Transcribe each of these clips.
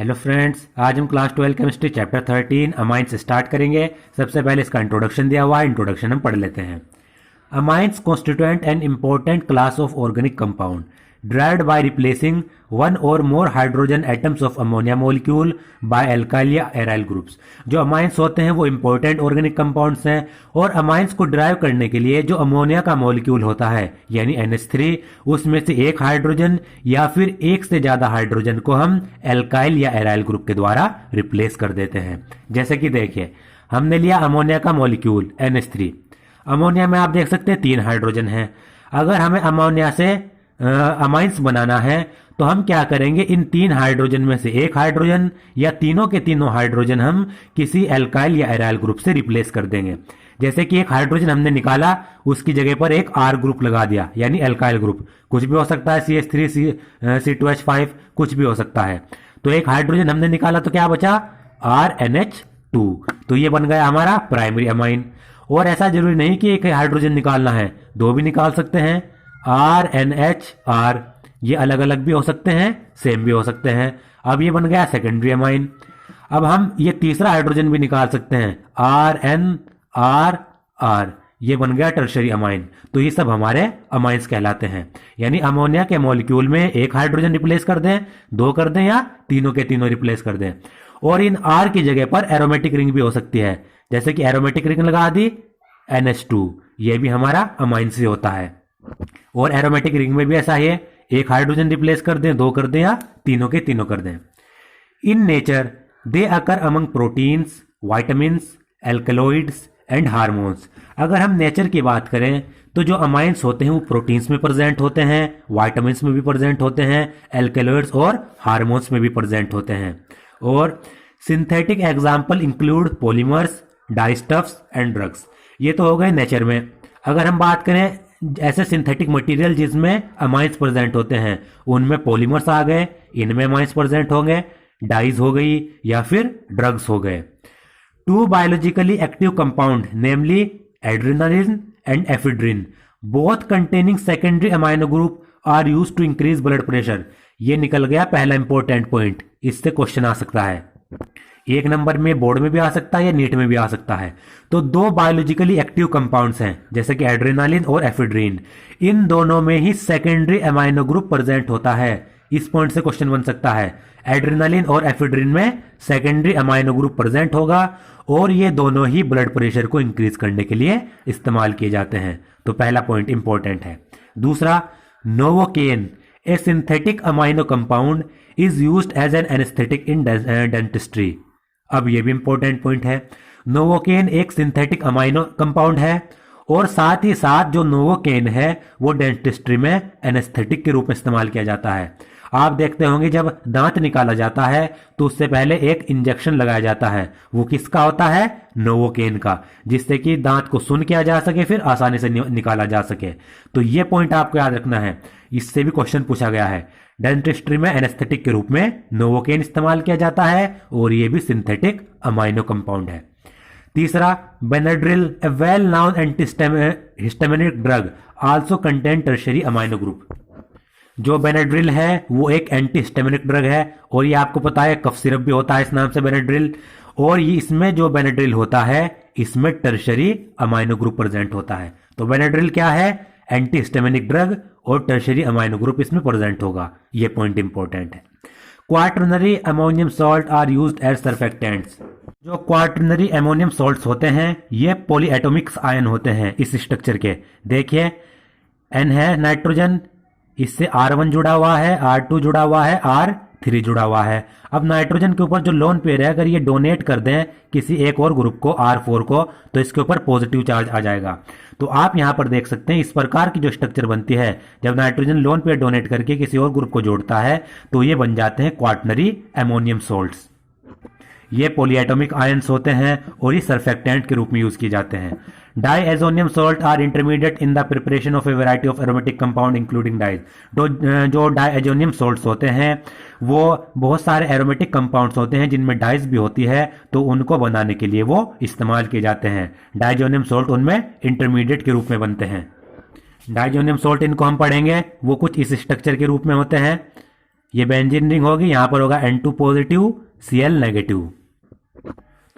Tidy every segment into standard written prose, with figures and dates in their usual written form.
Hello friends, आज हम class 12 chemistry chapter 13 amines start करेंगे। सबसे पहले इसका इंट्रोडक्शन दिया हुआ है, इंट्रोडक्शन हम पढ़ लेते हैं। Amines constituent an important class of organic compound derived by replacing one or more hydrogen atoms of ammonia molecule by alkyl या aryl groups। जो अमाइंस होते हैं वो इंपॉर्टेंट ऑर्गेनिक कंपाउंड्स हैं और अमाइंस को ड्राइव करने के लिए जो अमोनिया का मॉलिक्यूल होता है यानी NH3, उसमें से एक हाइड्रोजन या फिर एक से ज्यादा हाइड्रोजन को हम एल्काइल या एराइल ग्रुप के द्वारा रिप्लेस कर देते हैं। जैसे कि देखिए, हमने लिया अमोनिया का मॉलिक्यूल NH3। अमोनिया में आप देख सकते हैं 3 हाइड्रोजन हैं। अगर हमें अमोनिया से अमाइंस बनाना है तो हम क्या करेंगे, इन 3 हाइड्रोजन में से एक हाइड्रोजन या तीनों के तीनों हाइड्रोजन हम किसी एल्काइल या एराइल ग्रुप से रिप्लेस कर देंगे। जैसे कि एक हाइड्रोजन हमने निकाला, उसकी जगह पर एक R ग्रुप लगा दिया यानी एल्काइल ग्रुप। कुछ भी हो सकता है, CH3 C2H5 कुछ भी हो सकता है। तो एक हाइड्रोजन हमने निकाला तो क्या बचा, RNH2। तो ये बन गया हमारा प्राइमरी अमाइन। और ऐसा जरूरी नहीं कि एक हाइड्रोजन निकालना है, 2 भी निकाल सकते हैं। RNHR ये अलग अलग भी हो सकते हैं, सेम भी हो सकते हैं। अब ये बन गया सेकेंडरी अमाइन। अब हम ये तीसरा हाइड्रोजन भी निकाल सकते हैं, RNRR ये बन गया टर्शरी अमाइन। तो ये सब हमारे अमाइंस कहलाते हैं। यानी अमोनिया के मॉलिक्यूल में एक हाइड्रोजन रिप्लेस कर दें, 2 कर दें या तीनों के तीनों रिप्लेस कर दें। और इन R की जगह पर एरोमेटिक रिंग भी हो सकती है। जैसे कि एरोमेटिक रिंग लगा दी NH2, ये भी हमारा अमाइन से होता है। और एरोमेटिक रिंग में भी ऐसा ही है, एक हाइड्रोजन रिप्लेस कर दें, 2 कर दें या तीनों के तीनों कर दें। In nature they occur among proteins, vitamins, alkaloids and hormones. अगर हम नेचर की बात करें तो जो अमाइंस होते हैं वो प्रोटीन्स में प्रेजेंट होते हैं, वाइटामिन्स में भी प्रेजेंट होते हैं, एल्कलॉइड्स और हार्मोन्स में भी प्रेजेंट होते हैं। और synthetic example include polymers, dyestuffs and drugs. ये तो हो गए नेचर में। अगर हम बात करें ऐसे सिंथेटिक मटेरियल जिसमें अमाइंस प्रेजेंट होते हैं, उनमें पॉलीमर्स आ गए, इनमें अमाइंस प्रेजेंट होंगे, डाइज हो गई या फिर ड्रग्स हो गए। 2 biologically active compound namely adrenaline and ephedrine both containing secondary amino group are used to increase blood pressure. ये निकल गया पहला इंपॉर्टेंट पॉइंट। इससे क्वेश्चन आ सकता है, 1 नंबर में, बोर्ड में भी आ सकता है या नीट में भी आ सकता है। तो 2 बायोलॉजिकली एक्टिव कंपाउंड्स हैं जैसे कि एड्रेनालिन और एफिड्रिन। इन दोनों में ही सेकेंडरी अमाइनो ग्रुप प्रेजेंट होता है। इस पॉइंट से क्वेश्चन बन सकता है, एड्रेनालिन और एफिड्रिन में सेकेंडरी अमाइनो ग्रुप प्रेजेंट होगा और ये दोनों ही ब्लड प्रेशर को इंक्रीज करने के लिए इस्तेमाल किए जाते हैं। तो पहला पॉइंट इंपॉर्टेंट है। दूसरा, novocaine a synthetic amino compound is used as an anaesthetic in dentistry. अब ये भी इंपॉर्टेंट पॉइंट है। नोवोकेन एक सिंथेटिक अमाइनो कंपाउंड है और साथ ही साथ जो नोवोकेन है वो डेंटिस्ट्री में एनेस्थेटिक के रूप में इस्तेमाल किया जाता है। आप देखते होंगे जब दांत निकाला जाता है तो उससे पहले एक इंजेक्शन लगाया जाता है, वो किसका होता है, नोवोकेन का, जिससे कि दांत को सुन्न किया जा सके, फिर आसानी से निकाला जा सके। तो ये पॉइंट आपको याद रखना है, इससे भी क्वेश्चन पूछा गया है। डेंटिस्ट्री में एनेस्थेटिक के रूप में नोवोकेन इस्तेमाल किया जाता है और ये भी सिंथेटिक अमाइनो कंपाउंड है। तीसरा, Benadryl a well known antihistaminic drug also contain tertiary amino group. जो बेनाड्रिल है वो एक एंटीहिस्टामिनिक ड्रग है और ये आपको पता है कफ सिरप भी होता है इस नाम से बेनाड्रिल। और ये इसमें जो बेनाड्रिल होता है इसमें टर्शरी अमाइनो ग्रुप प्रेजेंट होता है। तो बेनाड्रिल क्या है, एंटीहिस्टामिनिक ड्रग और टर्शरी अमाइनो ग्रुप इसमें प्रेजेंट होगा। ये पॉइंट इंपॉर्टेंट है। Quaternary ammonium salt are used as surfactants. जो क्वाटरनरी अमोनियम सॉल्ट्स होते हैं ये पॉलीएटॉमिक्स आयन होते हैं इस स्ट्रक्चर के। देखिए, N है नाइट्रोजन, इससे R1 जुड़ा हुआ है, R2 जुड़ा हुआ है, R3 जुड़ा हुआ है। अब नाइट्रोजन के ऊपर जो लोन पेयर है, अगर ये डोनेट कर दें किसी एक और ग्रुप को, R4 को, तो इसके ऊपर पॉजिटिव चार्ज आ जाएगा। तो आप यहां पर देख सकते हैं इस प्रकार की जो स्ट्रक्चर बनती है, जब नाइट्रोजन लोन पेयर डोनेट करके किसी और ग्रुप को जोड़ता है तो ये बन जाते हैं क्वाटरनरी अमोनियम सॉल्ट्स। ये पॉलीएटॉमिक आयंस होते हैं और ये सरफेक्टेंट के रूप में यूज किए जाते हैं। Diazonium salt are intermediate in the preparation of a variety of aromatic compound including dyes. जो डाईएजोनियम सॉल्ट्स होते हैं वो बहुत सारे एरोमेटिक कंपाउंड्स होते हैं जिनमें डाइज भी होती है, तो उनको बनाने के लिए वो इस्तेमाल किए जाते हैं। डाईएजोनियम सॉल्ट उनमें इंटरमीडिएट के रूप में बनते हैं। डाईएजोनियम सॉल्ट इनको हम पढ़ेंगे, वो कुछ इस स्ट्रक्चर के रूप में होते हैं। ये बेंजीन रिंग होगी, यहां पर होगा N2 पॉजिटिव Cl नेगेटिव।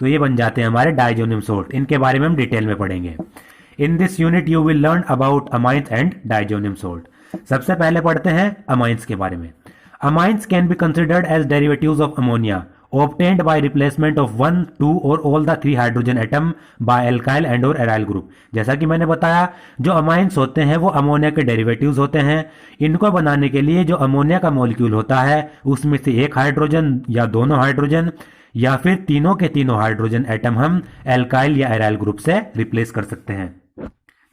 तो ये बन जाते हैं हमारे डाइजोनियम सोल्ट। इनके बारे में हम डिटेल में पढ़ेंगे। In this unit you will learn about amines and diazonium salt. सबसे पहले पढ़ते हैं अमाइंस के बारे में। Amines can be considered as derivatives of ammonia obtained by replacement of 1, 2 और all the 3 hydrogen atom by alkyl and or aryl group। जैसा कि मैंने बताया, जो अमाइंस होते हैं वो अमोनिया के डेरिवेटिव्स होते हैं। इनको बनाने के लिए जो अमोनिया का मॉलिक्यूल होता है उसमें से एक हाइड्रोजन या दोनों हाइड्रोजन या फिर तीनों के तीनों हाइड्रोजन एटम हम एल्काइल या एराइल ग्रुप से रिप्लेस कर सकते हैं।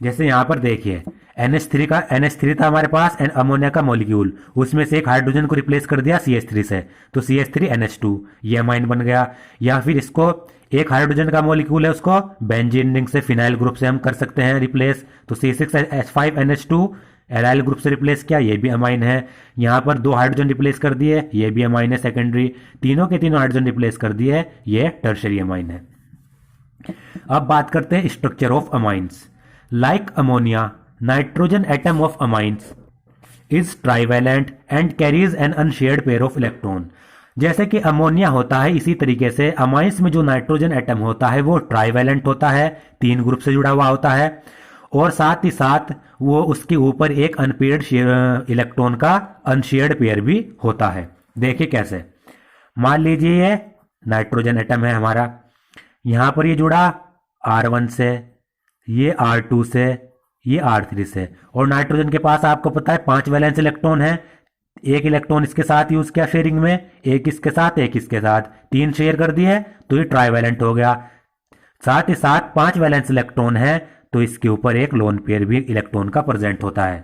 जैसे यहां पर देखिए NH3 था हमारे पास अमोनिया का मॉलिक्यूल, उसमें से एक हाइड्रोजन को रिप्लेस कर दिया CH3 से, तो CH3NH2 ये अमाइन बन गया। या फिर इसको एक हाइड्रोजन का मॉलिक्यूल है, उसको बेंजीन रिंग से फिनाइल ग्रुप से हम कर सकते हैं रिप्लेस, तो C6H5NH2 एराइल ग्रुप से रिप्लेस किया, ये भी अमाइन है। यहां पर 2 हाइड्रोजन रिप्लेस कर दिए, ये भी अमाइन है सेकेंडरी। तीनों के तीनों हाइड्रोजन रिप्लेस कर दिए, ये टर्शरी अमाइन है। अब बात करते हैं structure of amines. Like ammonia, nitrogen atom of amines is trivalent and carries an unshared pair of electron. जैसे कि अमोनिया होता है, इसी तरीके से अमाइंस में जो नाइट्रोजन एटम होता है वो ट्राइवेलेंट होता है, 3 ग्रुप से जुड़ा हुआ होता है, और साथ ही साथ वो उसके ऊपर एक अनपेयर्ड इलेक्ट्रॉन का अनशेयर्ड पेयर भी होता है। देखिए कैसे, मान लीजिए ये नाइट्रोजन एटम है हमारा, यहां पर ये जुड़ा R1 से, ये R2 से, ये R3 से, और नाइट्रोजन के पास आपको पता है 5 वैलेंस इलेक्ट्रॉन है। एक इलेक्ट्रॉन इसके साथ यूज किया शेयरिंग में, एक इसके साथ, एक इसके साथ, 3 शेयर कर दिए तो ये ट्राइवेलेंट हो गया। साथ ही साथ 5 वैलेंस इलेक्ट्रॉन है तो इसके ऊपर एक लोन पेयर भी इलेक्ट्रॉन का प्रेजेंट होता है।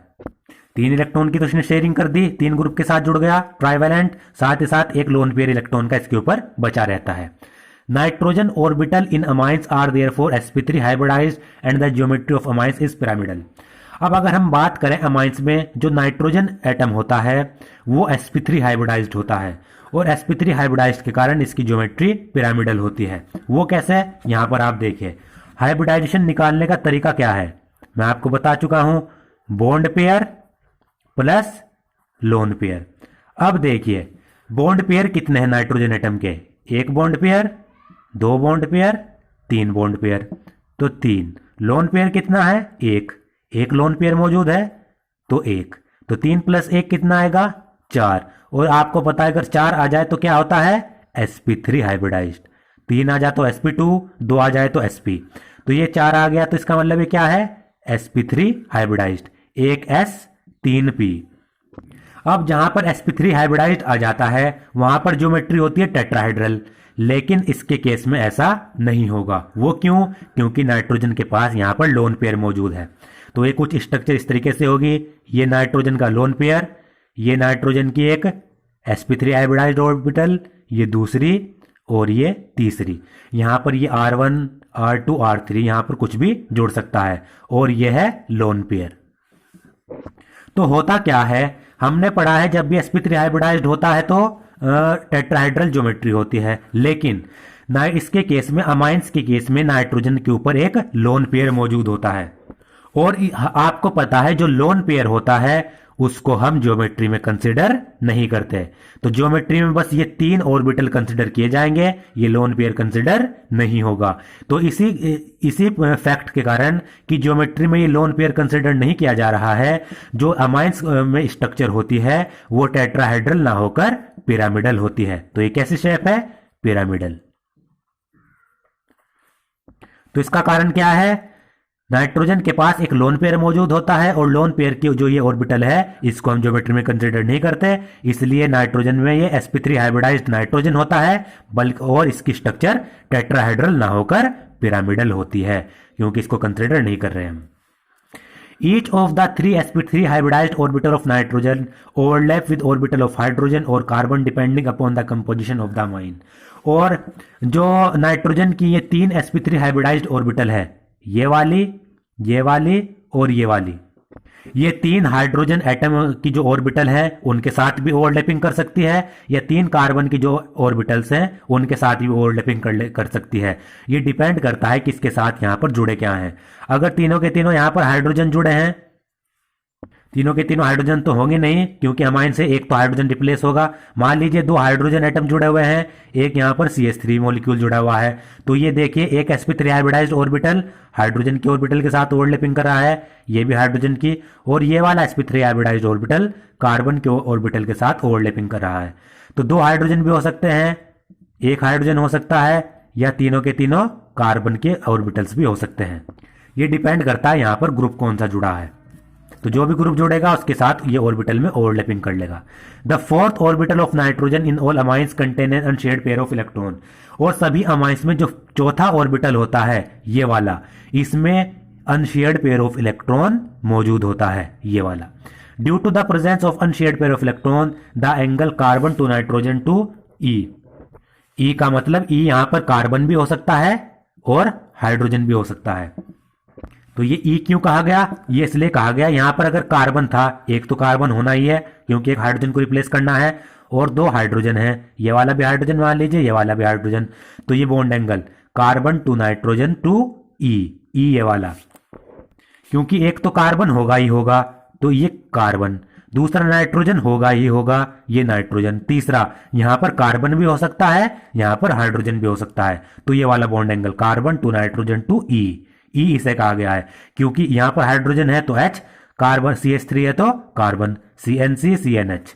3 इलेक्ट्रॉन की तो इसने शेयरिंग कर दी, 3 ग्रुप के साथ जुड़ गया ट्राइवेलेंट, साथ ही साथ एक लोन पेयर इलेक्ट्रॉन का इसके ऊपर बचा रहता है। Nitrogen orbital in amines are therefore sp3 hybridised and the geometry of amines is pyramidal. अब अगर हम बात करें अमाइंस में जो नाइट्रोजन एटम होता है वो sp3 हाइब्रिडाइज्ड होता है, और sp3 हाइब्रिडाइज्ड के कारण इसकी ज्योमेट्री पिरामिडल होती है। वो कैसे, यहां पर आप देखिए हाइब्रिडाइजेशन निकालने का तरीका क्या है, मैं आपको बता चुका हूं, bond pair plus lone pair. अब देखिए बॉन्ड पेयर कितने हैं नाइट्रोजन एटम के, 1 bond pair, 2 bond pair, 3 bond pair, तो 3। लोन पेयर कितना है, 1 लोन पेयर मौजूद है तो 1, तो 3 + 1 कितना आएगा, 4। और आपको पता है अगर 4 आ जाए तो क्या होता है, sp3 हाइब्रिडाइज्ड। 3 आ जाए तो sp2, 2 आ जाए तो sp, तो ये 4 आ गया, तो इसका मतलब ये क्या है, sp3 हाइब्रिडाइज्ड, 1s 3p। अब जहां पर sp3 हाइब्रिडाइज्ड आ जाता है वहां पर ज्योमेट्री होती है टेट्राहेड्रल, लेकिन इसके केस में ऐसा नहीं होगा। वो क्यों, क्योंकि नाइट्रोजन के पास यहां पर लोन पेयर मौजूद है। तो ये कुछ स्ट्रक्चर इस तरीके से होगी, ये नाइट्रोजन का लोन पेयर, ये नाइट्रोजन की एक sp3 हाइब्रिडाइज्ड ऑर्बिटल, ये दूसरी और ये तीसरी। यहां पर ये R1, R2, R3 यहां पर कुछ भी जोड़ सकता है, और यह है लोन पेयर। तो होता क्या है, हमने पढ़ा है जब भी sp3 हाइब्रिडाइज्ड होता है तो टेट्राहेड्रल ज्योमेट्री होती है, लेकिन इसके केस में अमाइंस के केस में नाइट्रोजन के ऊपर एक लोन पेयर मौजूद होता है, और आपको पता है जो लोन पेयर होता है उसको हम ज्योमेट्री में कंसिडर नहीं करते। तो ज्योमेट्री में बस ये 3 ऑर्बिटल कंसिडर किए जाएंगे, ये लोन पेयर कंसिडर नहीं होगा। तो इसी फैक्ट के कारण कि ज्योमेट्री में ये लोन पेयर कंसिडर नहीं किया जा रहा है, जो अमाइंस में स्ट्रक्चर होती है वो टेट्राहेड्रल ना होकर पिरामिडल होती है। तो ये कैसी शेप है, पिरामिडल। तो इसका कारण क्या है, नाइट्रोजन के पास एक लोन पेयर मौजूद होता है, और लोन पेयर की जो ये ऑर्बिटल है इसको हम ज्योमेट्री में कंसिडर नहीं करते, इसलिए नाइट्रोजन में ये sp3 हाइब्रिडाइज्ड नाइट्रोजन होता है, बल्कि और इसकी स्ट्रक्चर टेट्राहेड्रल ना होकर पिरामिडल होती है, क्योंकि इसको कंसिडर नहीं कर रहे हम। Each of the 3 sp3 hybridized orbital of nitrogen overlap with orbital of hydrogen or carbon depending upon the composition of the amine। और जो नाइट्रोजन की ये 3 sp3 हाइब्रिडाइज्ड ऑर्बिटल है, ये वाली और ये वाली, ये 3 हाइड्रोजन एटम की जो ऑर्बिटल है उनके साथ भी ओवरलैपिंग कर सकती है, या 3 कार्बन की जो ऑर्बिटल्स हैं उनके साथ भी ओवरलैपिंग कर सकती है। ये डिपेंड करता है किसके साथ यहां पर जुड़े क्या हैं। अगर तीनों के तीनों यहां पर हाइड्रोजन जुड़े हैं, तीनों के तीनों हाइड्रोजन तो होंगे नहीं, क्योंकि अमाइन से एक तो हाइड्रोजन रिप्लेस होगा। मान लीजिए 2 हाइड्रोजन एटम जुड़े हुए हैं, एक यहाँ पर CH3 मॉलिक्यूल जुड़ा हुआ है, तो ये देखिए एक sp3 हाइब्रिडाइज्ड ऑर्बिटल हाइड्रोजन के ऑर्बिटल के साथ ओवरलैपिंग कर रहा है, ये भी हाइड्रोजन की, और ये वाला sp3 हाइब्रिडाइज्ड ऑर्बिटल कार्बन के ऑर्बिटल के साथ ओवरलैपिंग कर रहा है। तो 2 हाइड्रोजन भी हो सकते हैं, एक हाइड्रोजन हो सकता है, या तीनों के तीनों कार्बन के ऑर्बिटल्स भी हो सकते हैं। ये डिपेंड करता है यहाँ पर ग्रुप कौन सा जुड़ा है। तो जो भी ग्रुप जुड़ेगा उसके साथ ये ऑर्बिटल में ओवरलैपिंग कर लेगा। The fourth orbital of nitrogen in all amines contain an unshared pair of electron. और सभी अमाइंस में जो चौथा ऑर्बिटल होता है ये वाला, इसमें अनशेयर्ड पेयर ऑफ इलेक्ट्रॉन मौजूद होता है, ये वाला। Due to the presence of unshared pair of electron the angle carbon to nitrogen to E का मतलब ई यहां पर कार्बन भी हो सकता है और हाइड्रोजन भी हो सकता है। तो ये ई क्यों कहा गया? ये इसलिए कहा गया, यहां पर अगर कार्बन था, एक तो कार्बन होना ही है क्योंकि एक हाइड्रोजन को रिप्लेस करना है, और 2 हाइड्रोजन है, ये वाला भी हाइड्रोजन मान लीजिए, ये वाला भी हाइड्रोजन, तो ये bond angle carbon to nitrogen to E ये वाला, क्योंकि एक तो कार्बन होगा ही होगा, तो ये कार्बन, दूसरा नाइट्रोजन होगा ही होगा, ये नाइट्रोजन, तीसरा यहां पर कार्बन भी हो सकता है, यहां पर हाइड्रोजन भी हो सकता है, तो ये वाला bond angle carbon to nitrogen to E इसे कहा गया है, क्योंकि यहां पर हाइड्रोजन है तो H, कार्बन CH3 है तो कार्बन CNC CNH।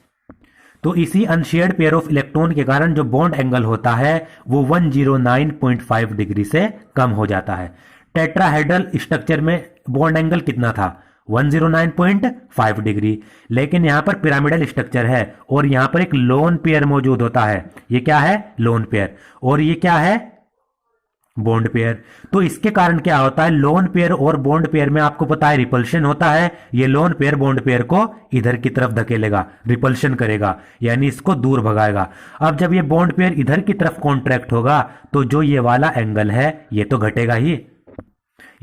तो इसी अनशेयर्ड पेयर ऑफ इलेक्ट्रॉन के कारण जो बॉन्ड एंगल होता है वो 109.5 डिग्री से कम हो जाता है। टेट्राहेड्रल स्ट्रक्चर में बॉन्ड एंगल कितना था? 109.5 डिग्री। लेकिन यहां पर पिरामिडल स्ट्रक्चर है और यहां पर एक लोन पेयर मौजूद होता है। ये क्या है? Lone pair. और ये क्या है? Bond pair. तो इसके कारण क्या होता है? लोन पेयर और बॉन्ड पेयर में आपको पता है रिपल्शन होता है। ये लोन पेयर बॉन्ड पेयर को इधर की तरफ धकेलेगा, रिपल्शन करेगा, यानी इसको दूर भगाएगा। अब जब ये बॉन्ड पेयर इधर की तरफ कॉन्ट्रैक्ट होगा तो जो ये वाला एंगल है ये तो घटेगा ही,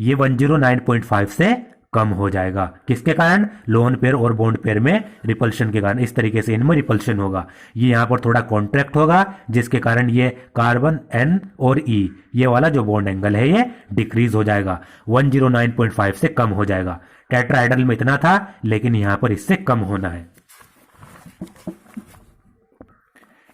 ये 109.5 से कम हो जाएगा। किसके कारण? लोन पेयर और बॉन्ड पेयर में रिपल्शन के कारण। इस तरीके से इनमें रिपल्शन होगा, ये यहां पर थोड़ा कॉन्ट्रैक्ट होगा जिसके कारण ये कार्बन N और E ये वाला जो बॉन्ड एंगल है ये डिक्रीज हो जाएगा, 109.5 से कम हो जाएगा। टेट्राहेड्रल में इतना था लेकिन यहां पर इससे कम होना है,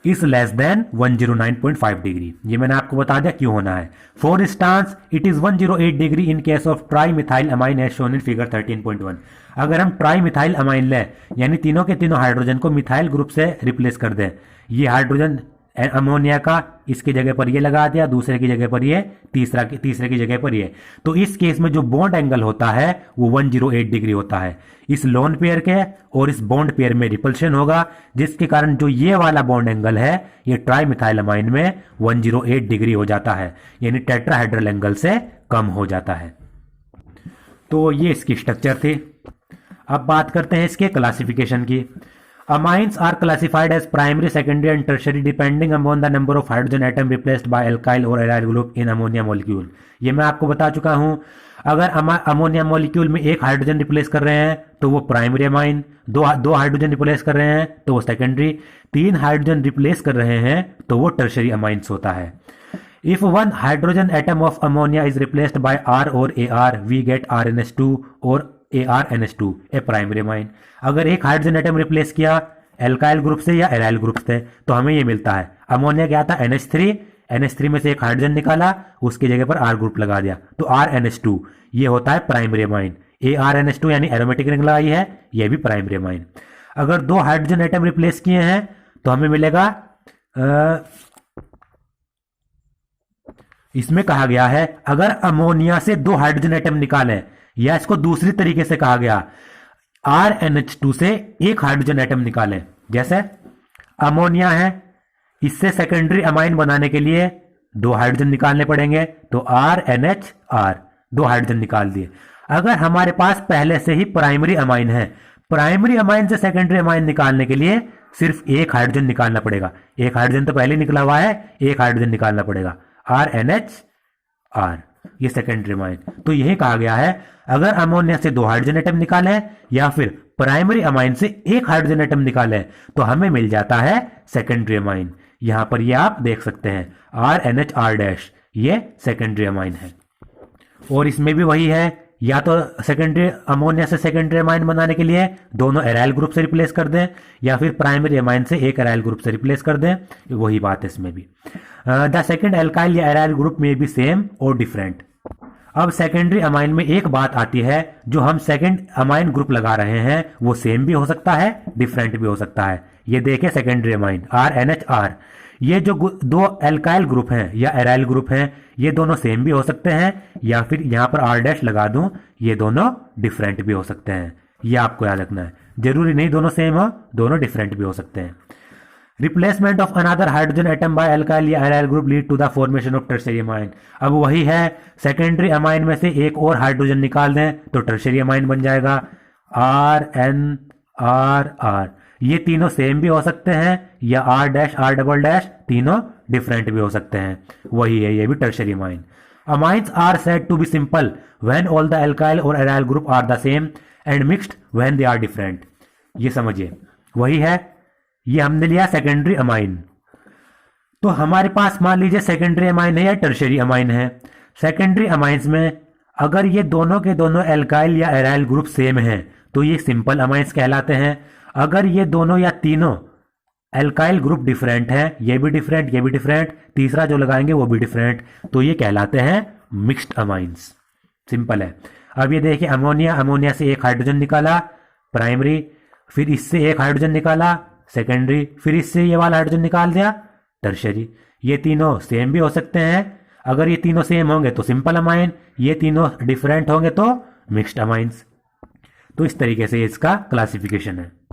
इस लेस देन 109.5 डिग्री। ये मैंने आपको बता दिया क्यों होना है। For instance it is 108 degree in case of trimethyl amine as shown in figure 13.1। अगर हम ट्राई मिथाइल अमाइन लें, यानी तीनों के तीनों हाइड्रोजन को मिथाइल ग्रुप से रिप्लेस कर दें, ये हाइड्रोजन अमोनिया का इसकी जगह पर ये लगा दिया, दूसरे की जगह पर ये, तीसरे की जगह पर ये, तो इस केस में जो बॉन्ड एंगल होता है वो 108 डिग्री होता है। इस लोन पेयर के और इस बॉन्ड पेयर में रिपल्शन होगा, जिसके कारण जो ये वाला बॉन्ड एंगल है ये ट्राई मिथाइल अमाइन में 108 डिग्री हो जाता है, यानी टेट्राहेड्रल एंगल से कम हो जाता है। तो ये इसकी स्ट्रक्चर थी। अब बात करते हैं इसके क्लासिफिकेशन की। Amines are classified as primary, secondary and tertiary depending upon the number of hydrogen atom replaced by alkyl or aryl group in ammonia molecule। ये मैं आपको बता चुका हूं। अगर अमोनिया मॉलिक्यूल में एक हाइड्रोजन रिप्लेस कर रहे हैं तो वो प्राइमरी अमाइन, दो हाइड्रोजन रिप्लेस कर रहे हैं तो वो सेकेंडरी, 3 हाइड्रोजन रिप्लेस कर रहे हैं तो वो टर्शरी अमाइंस होता है। If one hydrogen atom of ammonia is replaced by R or AR, we get RNH2 or ARNH2, A primary amine. अगर एक हाइड्रोजन एटम रिप्लेस किया एल्काइल ग्रुप से या एराइल ग्रुप से तो हमें ये मिलता है। अमोनिया क्या था? NH3 में से एक हाइड्रोजन निकाला, उसकी जगह पर R ग्रुप लगा दिया तो RNH2, ये होता है प्राइमरी अमाइन। ARNH2 यानी एरोमेटिक रिंग लगाई है, ये भी प्राइमरी अमाइन। अगर 2 हाइड्रोजन एटम रिप्लेस किए हैं तो हमें मिलेगा, इसमें कहा गया है अगर अमोनिया से 2 हाइड्रोजन एटम निकालें, या इसको दूसरी तरीके से कहा गया RNH2 से एक हाइड्रोजन एटम निकालें। जैसे अमोनिया है, इससे सेकेंडरी अमाइन बनाने के लिए 2 हाइड्रोजन निकालने पड़ेंगे तो RNHR, 2 हाइड्रोजन निकाल दिए। अगर हमारे पास पहले से ही प्राइमरी अमाइन है, प्राइमरी अमाइन से सेकेंडरी अमाइन निकालने के लिए सिर्फ एक हाइड्रोजन निकालना पड़ेगा। एक हाइड्रोजन तो पहले निकला हुआ है, एक हाइड्रोजन निकालना पड़ेगा, RNHR, ये सेकेंडरी अमाइन। तो यही कहा गया है अगर अमोनिया से 2 हाइड्रोजन एटम निकालें या फिर प्राइमरी अमाइन से एक हाइड्रोजन एटम निकालें तो हमें मिल जाता है सेकेंडरी अमाइन। यहां पर ये आप देख सकते हैं RNHR डैश, ये सेकेंडरी अमाइन है। और इसमें भी वही है, या तो सेकेंडरी अमोनिया से सेकेंडरी अमाइन बनाने के लिए दोनों एराइल ग्रुप से रिप्लेस कर दें, या फिर प्राइमरी अमाइन से एक एराइल ग्रुप से रिप्लेस कर दें। वही बात है इसमें भी। द सेकेंड एल्काइल या एराइल ग्रुप में बी सेम और डिफरेंट। अब सेकेंडरी अमाइन में एक बात आती है, जो हम सेकेंड अमाइन ग्रुप लगा रहे हैं वो सेम भी हो सकता है, डिफरेंट भी हो सकता है। ये देखें सेकेंडरी अमाइन RNHR, ये जो दो एल्काइल ग्रुप हैं या एराइल ग्रुप हैं, ये दोनों सेम भी हो सकते हैं, या फिर यहां पर R' लगा दूं, ये दोनों डिफरेंट भी हो सकते हैं। ये आपको याद रखना है, जरूरी नहीं दोनों सेम हो, दोनों डिफरेंट भी हो सकते हैं। Replacement of another hydrogen atom by alkyl या aryl group lead to the formation of tertiary amine. अब वही है, सेकेंडरी अमाइन में से एक और हाइड्रोजन निकाल दें तो टर्शियरी अमाइन बन जाएगा RNRR। ये तीनों सेम भी हो सकते हैं, या R', तीनों डिफरेंट भी हो सकते हैं। वही है, ये भी tertiary amine. Amines are said to be simple when all the alkyl और aryl group are the same and mixed when they are different. ये समझिए, वही है, ये हमने लिया सेकेंडरी अमाइन। तो हमारे पास मान लीजिए सेकेंडरी अमाइन है या टर्शियरी अमाइन है। सेकेंडरी अमाइंस में अगर ये दोनों के दोनों एल्काइल या एराइल ग्रुप सेम हैं तो ये सिंपल अमाइंस कहलाते हैं। अगर ये दोनों या तीनों एल्काइल ग्रुप डिफरेंट हैं, ये भी डिफरेंट, ये भी डिफरेंट, तीसरा जो लगाएंगे वो भी डिफरेंट, तो ये कहलाते हैं मिक्स्ड अमाइंस। सिंपल है। अब ये देखिए अमोनिया से एक हाइड्रोजन निकाला प्राइमरी, फिर इससे एक हाइड्रोजन निकाला सेकेंडरी, फिर इससे ये वाला हाइड्रोजन निकाल दिया टर्शियरी। ये तीनों सेम भी हो सकते हैं, अगर ये तीनों सेम होंगे तो सिंपल अमाइन, ये तीनों डिफरेंट होंगे तो मिक्स्ड अमाइंस। तो इस तरीके से इसका क्लासिफिकेशन है।